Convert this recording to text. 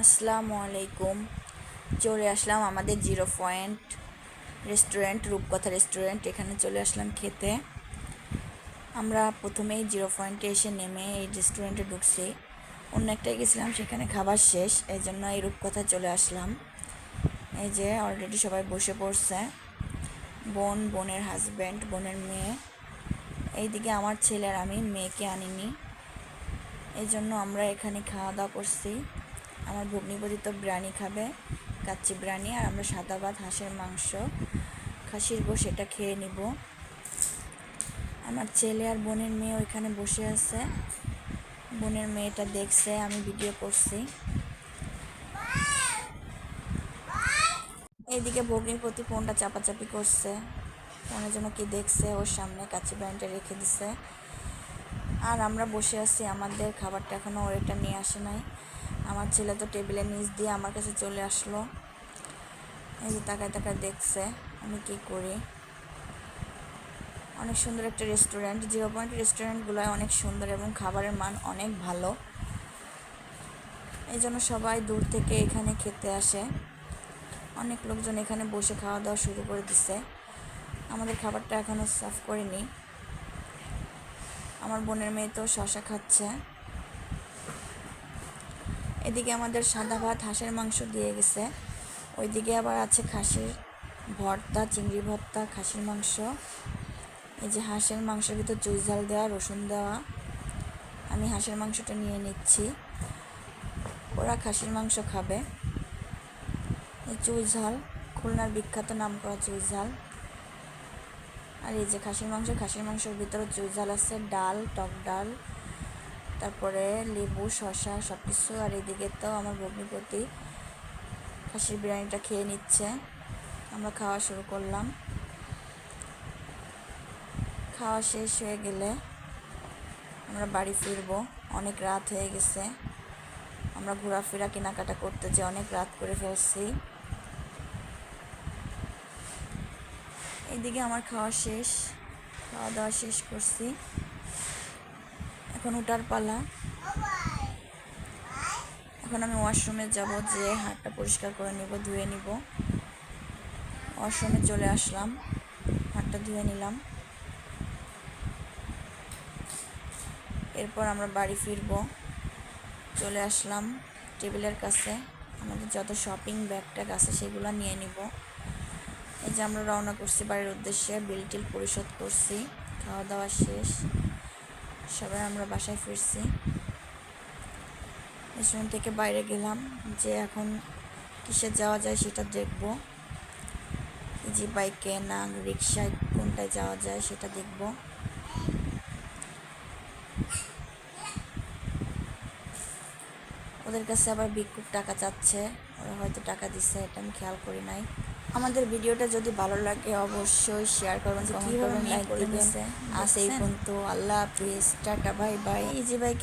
আসসালামু আলাইকুম। চলে আসলাম আমাদের জিরো পয়েন্ট রেস্টুরেন্ট, রূপকথা রেস্টুরেন্ট। এখানে চলে আসলাম খেতে। আমরা প্রথমেই জিরো পয়েন্টে এসে নেমে এই রেস্টুরেন্টে ঢুকছি। অন্য একটাই গেছিলাম, সেখানে খাবার শেষ, এই জন্য এই রূপকথায় চলে আসলাম। এই যে অলরেডি সবাই বসে পড়ছে, বোনের হাজব্যান্ড, বোনের মেয়ে। এইদিকে আমার ছেলে আর আমি, মেয়েকে আনিনি, এই জন্য আমরা এখানে খাওয়া দাওয়া করছি। আমার ভগ্নিপতি তো বিরিয়ানি খাবে, কাচ্চি বিরিয়ানি, আর আমরা সাদা ভাত, হাঁসের মাংস, খাসির গোশ, এটা খেয়ে নিব। আমার ছেলে আর বোনের মেয়ে ওইখানে বসে আছে, বোনের মেয়েটা দেখছে আমি ভিডিও করছি। এইদিকে ভগ্নিপতি ফোনটা চাপাচাপি করছে, ফোনের জন্য কি দেখছে, ওর সামনে কাচ্চি বিরিয়ানিটা রেখে দিছে। আর আমরা বসে আছি, আমাদের খাবারটা এখনও ওর এটা নিয়ে আসে নাই। আমার ছেলে তো টেবিলের নিচ দিয়ে আমার কাছে চলে আসলো। এই যে তাকায় তাকায় দেখছে আমি কি করি। অনেক সুন্দর একটা রেস্টুরেন্ট, জিরো পয়েন্ট রেস্টুরেন্টগুলো অনেক সুন্দর এবং খাবারের মান অনেক ভালো, এই জন্য সবাই দূর থেকে এখানে খেতে আসে। অনেক লোকজন এখানে বসে খাওয়া দাওয়া শুরু করে দিছে। আমাদের খাবারটা এখনও সার্ভ করিনি। আমার বোনের মেয়ে তো শশা খাচ্ছে। এদিকে আমাদের সাদা ভাত, হাঁসের মাংস দিয়ে গেছে, ওইদিকে আবার আছে খাসির ভর্তা, চিংড়ি ভর্তা, খাসির মাংস। এই যে হাঁসের মাংসের ভিতর চুই ঝাল দেওয়া, রসুন দেওয়া। আমি হাঁসের মাংসটা নিয়ে নিচ্ছি, ওরা খাসির মাংস খাবে। এই চুই ঝাল, খুলনার বিখ্যাত নাম করা চুই ঝাল। আর এই যে খাসির মাংসের ভিতরে চুই ঝাল আছে, ডাল, টক ডাল, তারপরে লেবু, শসা, সব কিছু। আর এদিকে তো আমার ভগ্নিপতি খাসির বিরিয়ানিটা খেয়ে নিচ্ছে। আমরা খাওয়া শুরু করলাম। খাওয়া শেষ হয়ে গেলে আমরা বাড়ি ফিরবো, অনেক রাত হয়ে গেছে। আমরা ঘোরাফেরা কেনাকাটা করতে যে অনেক রাত করে ফেলছি। এইদিকে আমার খাওয়া দাওয়া শেষ করছি, এখন উঠার পালা। এখন আমি ওয়াশরুমে যাব, যে হাতটা পরিষ্কার করে নিব, ধুয়ে নিব। ওয়াশরুমে চলে আসলাম, হাতটা ধুয়ে নিলাম। এরপর আমরা বাড়ি ফিরব। চলে আসলাম টেবিলের কাছে, আমাদের যত শপিং ব্যাগ ট্যাগ আছে সেগুলো নিয়ে নিব। এই যে আমরা রওনা করছি বাড়ির উদ্দেশ্যে, বিল টিল পরিশোধ করছি, খাওয়া দাওয়া শেষ, সবাই আমরা বাসায় ফিরছি। রেস্টুরেন্ট থেকে বাইরে গেলাম, যে এখন কিসে যাওয়া যায় সেটা দেখব। ইজি বাইকে না রিক্সায়, কোনটায় যাওয়া যায় সেটা দেখব। ওদের কাছে আবার ভিক্ষুক টাকা চাচ্ছে, ওরা হয়তো টাকা দিচ্ছে, এটা আমি খেয়াল করি নাই। আমাদের ভিডিওটা যদি ভালো লাগে অবশ্যই শেয়ার করবেন, কমেন্ট করবেন, লাইক দিবেন। আজ এই পর্যন্ত, আল্লাহ হাফিজ, টাটা, বাই বাই। ইজি বাইকে